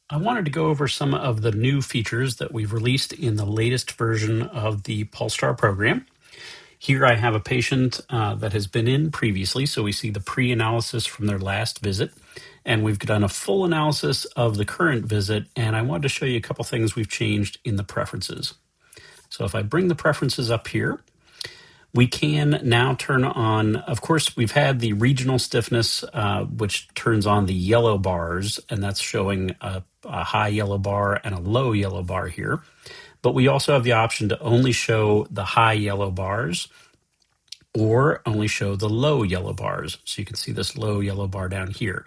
I wanted to go over some of the new features that we've released in the latest version of the PulStar program. Here I have a patient that has been in previously, so we see the pre-analysis from their last visit, and we've done a full analysis of the current visit, and I wanted to show you a couple things we've changed in the preferences. So if I bring the preferences up here, we can now turn on, of course, we've had the regional stiffness, which turns on the yellow bars, and that's showing a high yellow bar and a low yellow bar here. But we also have the option to only show the high yellow bars or only show the low yellow bars. So you can see this low yellow bar down here.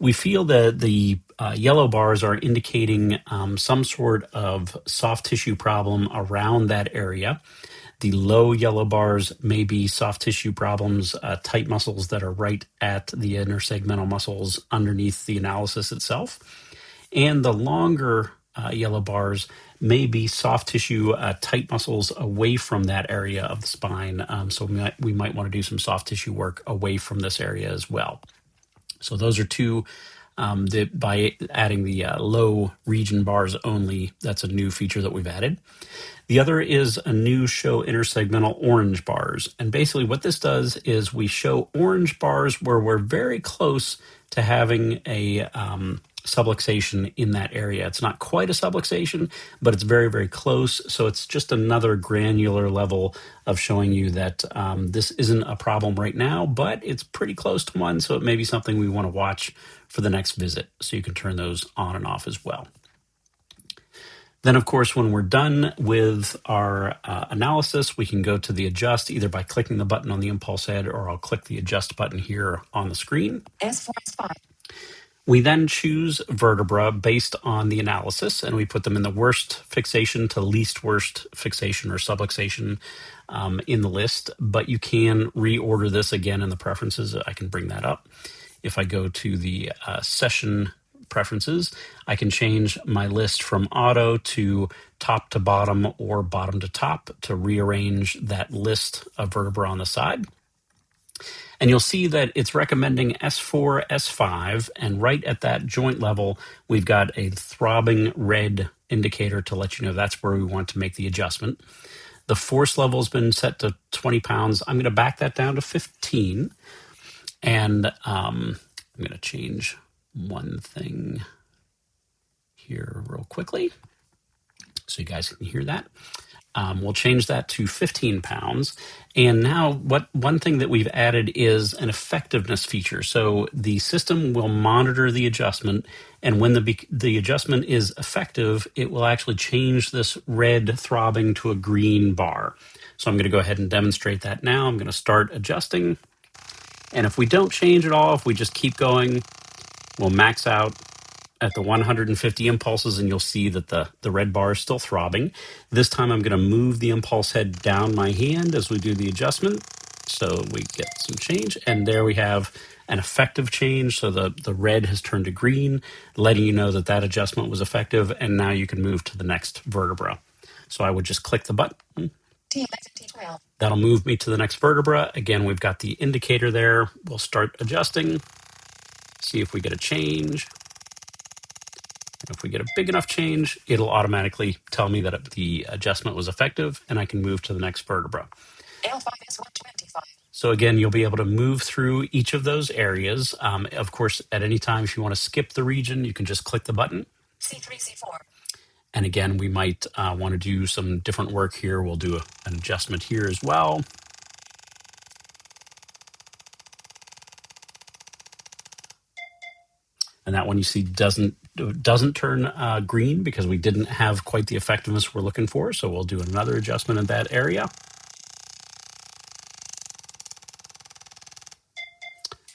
We feel that the yellow bars are indicating some sort of soft tissue problem around that area. The low yellow bars may be soft tissue problems, tight muscles that are right at the intersegmental muscles underneath the analysis itself. And the longer yellow bars may be soft tissue, tight muscles away from that area of the spine. So we might want to do some soft tissue work away from this area as well. So those are two. By adding the low region bars only, that's a new feature that we've added. The other is a new show intersegmental orange bars. And basically what this does is we show orange bars where we're very close to having a subluxation in that area. It's not quite a subluxation, but it's very, very close. So it's just another granular level of showing you that this isn't a problem right now, but it's pretty close to one. So it may be something we want to watch for the next visit. So you can turn those on and off as well. Then, of course, when we're done with our analysis, we can go to the adjust either by clicking the button on the impulse head, or I'll click the adjust button here on the screen. S4, S5. We then choose vertebra based on the analysis, and we put them in the worst fixation to least worst fixation or subluxation in the list. But you can reorder this again in the preferences. I can bring that up. If I go to the session preferences, I can change my list from auto to top to bottom or bottom to top to rearrange that list of vertebra on the side. And you'll see that it's recommending S4, S5, and right at that joint level, we've got a throbbing red indicator to let you know that's where we want to make the adjustment. The force level has been set to 20 pounds. I'm going to back that down to 15. And I'm going to change one thing here real quickly so you guys can hear that. We'll change that to 15 pounds. And now one thing that we've added is an effectiveness feature. So the system will monitor the adjustment, and when the adjustment is effective, it will actually change this red throbbing to a green bar. So I'm going to go ahead and demonstrate that now. I'm going to start adjusting. And if we don't change at all, if we just keep going, we'll max out at the 150 impulses, and you'll see that the red bar is still throbbing. This time I'm going to move the impulse head down my hand as we do the adjustment, so we get some change. And there we have an effective change. So the red has turned to green, letting you know that that adjustment was effective, and now you can move to the next vertebra. So I would just click the button. T12. That'll move me to the next vertebra. Again, we've got the indicator there. We'll start adjusting, see if we get a change. If we get a big enough change, it'll automatically tell me that the adjustment was effective, and I can move to the next vertebra. L5S125. So again, you'll be able to move through each of those areas. Of course, at any time, if you want to skip the region, you can just click the button. C3, C4. And again, we might want to do some different work here. We'll do an adjustment here as well. And that one you see doesn't turn green because we didn't have quite the effectiveness we're looking for. So we'll do another adjustment in that area.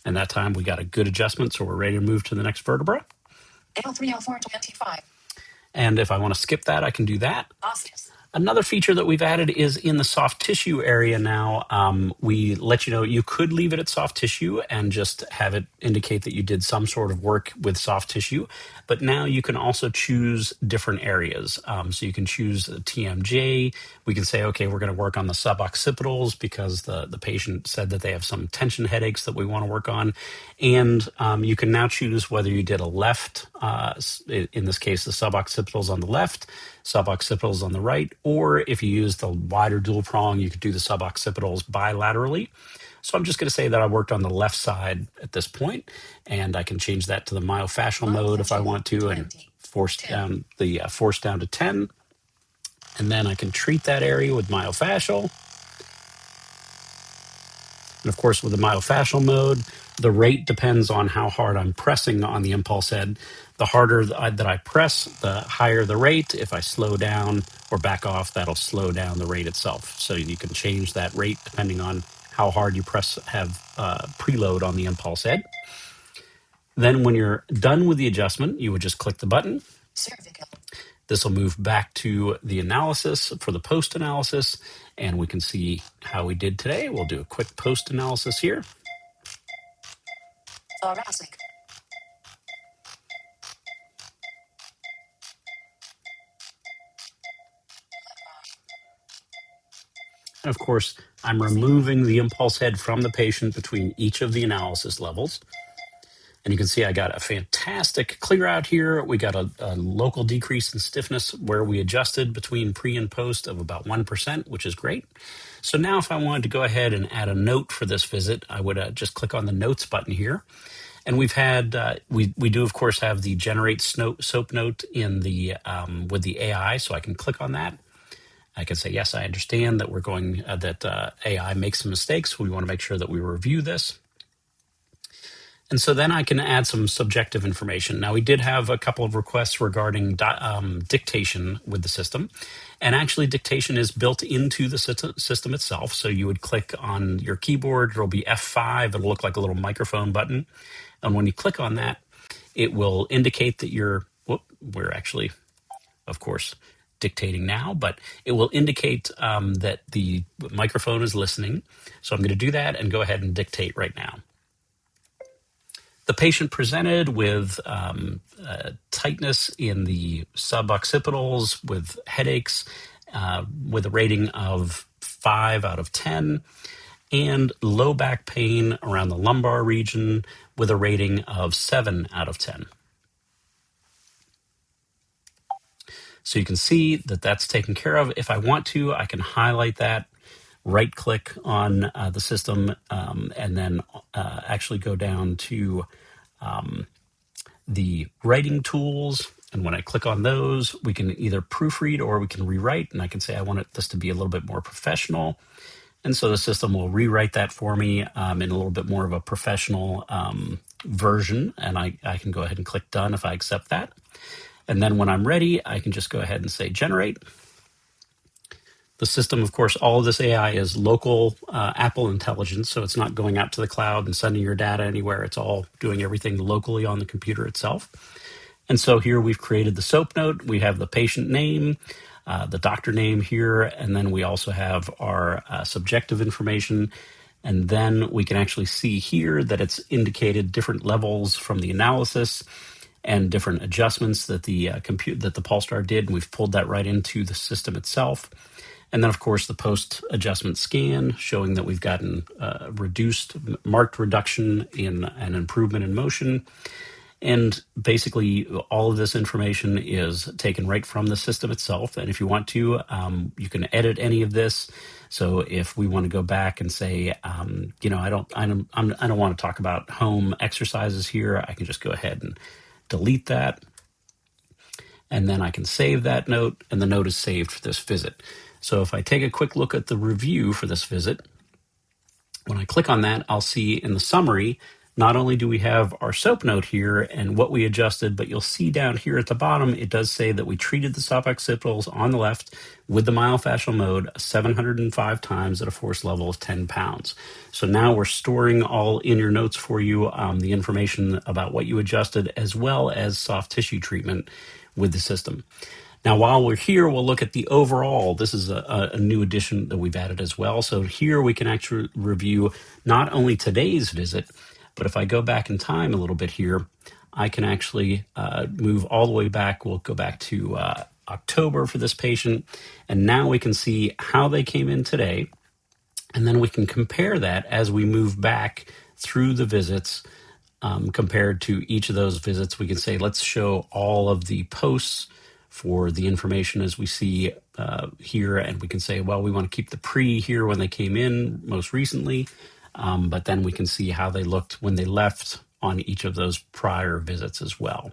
And that time we got a good adjustment, so we're ready to move to the next vertebra. L3, L4, 25. And if I want to skip that, I can do that. Osseous. Another feature that we've added is in the soft tissue area now. We let you know you could leave it at soft tissue and just have it indicate that you did some sort of work with soft tissue. But now you can also choose different areas. So you can choose TMJ. We can say, okay, we're going to work on the suboccipitals because the patient said that they have some tension headaches that we want to work on. And you can now choose whether you did a left, in this case, the suboccipitals on the left, suboccipitals on the right, or if you use the wider dual prong, you could do the suboccipitals bilaterally. So I'm just going to say that I worked on the left side at this point, and I can change that to the myofascial mode if I want to, and force down to 10. And then I can treat that area with myofascial. And of course, with the myofascial mode, the rate depends on how hard I'm pressing on the impulse head. The harder that I press, the higher the rate. If I slow down or back off, that'll slow down the rate itself. So you can change that rate depending on how hard you have preload on the impulse head. Then when you're done with the adjustment, you would just click the button. Cervical. This will move back to the analysis for the post analysis, and we can see how we did today. We'll do a quick post analysis here. Thoracic. And of course, I'm removing the impulse head from the patient between each of the analysis levels. And you can see I got a fantastic clear out here. We got a local decrease in stiffness where we adjusted between pre and post of about 1%, which is great. So now if I wanted to go ahead and add a note for this visit, I would just click on the notes button here. And we've had, we do of course have the generate soap note in the, with the AI, so I can click on that. I can say, yes, I understand that we're going, that AI makes some mistakes. We want to make sure that we review this. And so then I can add some subjective information. Now, we did have a couple of requests regarding dictation with the system. And actually, dictation is built into the system itself. So you would click on your keyboard. It'll be F5. It'll look like a little microphone button. And when you click on that, it will indicate that we're actually, of course, dictating now, but it will indicate that the microphone is listening. So I'm going to do that and go ahead and dictate right now. The patient presented with tightness in the suboccipitals, with headaches, with a rating of 5 out of 10, and low back pain around the lumbar region with a rating of 7 out of 10. So you can see that that's taken care of. If I want to, I can highlight that, right click on the system, and then actually go down to the writing tools. And when I click on those, we can either proofread or we can rewrite. And I can say I want this to be a little bit more professional. And so the system will rewrite that for me in a little bit more of a professional version. And I can go ahead and click done if I accept that. And then when I'm ready, I can just go ahead and say generate. The system, of course, all of this AI is local Apple intelligence, so it's not going out to the cloud and sending your data anywhere. It's all doing everything locally on the computer itself. And so here we've created the SOAP note. We have the patient name, the doctor name here, and then we also have our subjective information. And then we can actually see here that it's indicated different levels from the analysis and different adjustments that the PulStar did. And we've pulled that right into the system itself. And then, of course, the post-adjustment scan showing that we've gotten marked reduction in an improvement in motion. And basically, all of this information is taken right from the system itself. And if you want to, you can edit any of this. So if we want to go back and say, I don't want to talk about home exercises here, I can just go ahead and delete that. And then I can save that note, and the note is saved for this visit. So if I take a quick look at the review for this visit, when I click on that, I'll see in the summary, not only do we have our SOAP note here and what we adjusted, but you'll see down here at the bottom, it does say that we treated the suboccipitals on the left with the myofascial mode 705 times at a force level of 10 pounds. So now we're storing all in your notes for you the information about what you adjusted, as well as soft tissue treatment with the system. Now, while we're here, we'll look at the overall. This is a new addition that we've added as well. So here we can actually review not only today's visit, but if I go back in time a little bit here, I can actually move all the way back. We'll go back to October for this patient. And now we can see how they came in today. And then we can compare that as we move back through the visits. Compared to each of those visits, we can say, let's show all of the posts for the information as we see here. And we can say, well, we want to keep the pre here when they came in most recently. But then we can see how they looked when they left on each of those prior visits as well.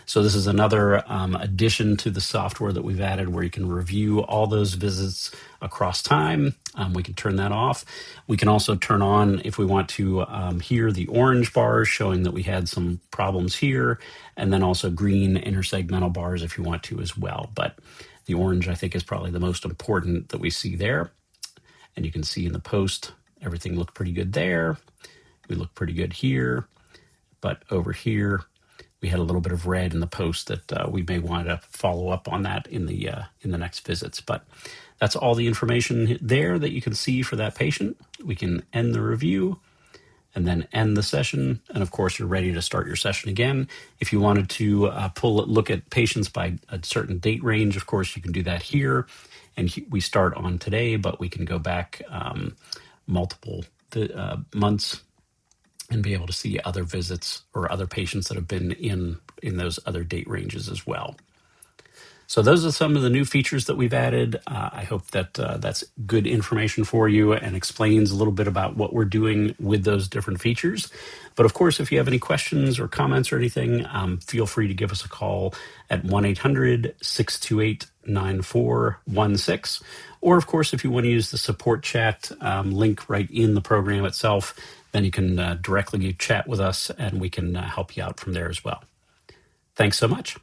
So this is another addition to the software that we've added where you can review all those visits across time. We can turn that off. We can also turn on, if we want to, here the orange bars showing that we had some problems here, and then also green intersegmental bars if you want to as well. But the orange, I think, is probably the most important that we see there. And you can see in the post, everything looked pretty good there. We look pretty good here. But over here, we had a little bit of red in the post that we may want to follow up on that in the next visits. But that's all the information there that you can see for that patient. We can end the review and then end the session. And of course, you're ready to start your session again. If you wanted to look at patients by a certain date range, of course, you can do that here. And we start on today, but we can go back multiple months and be able to see other visits or other patients that have been in those other date ranges as well. So those are some of the new features that we've added. I hope that that's good information for you and explains a little bit about what we're doing with those different features. But of course, if you have any questions or comments or anything, feel free to give us a call at 1-800-628-9416. Or of course, if you want to use the support chat link right in the program itself, then you can directly chat with us and we can help you out from there as well. Thanks so much.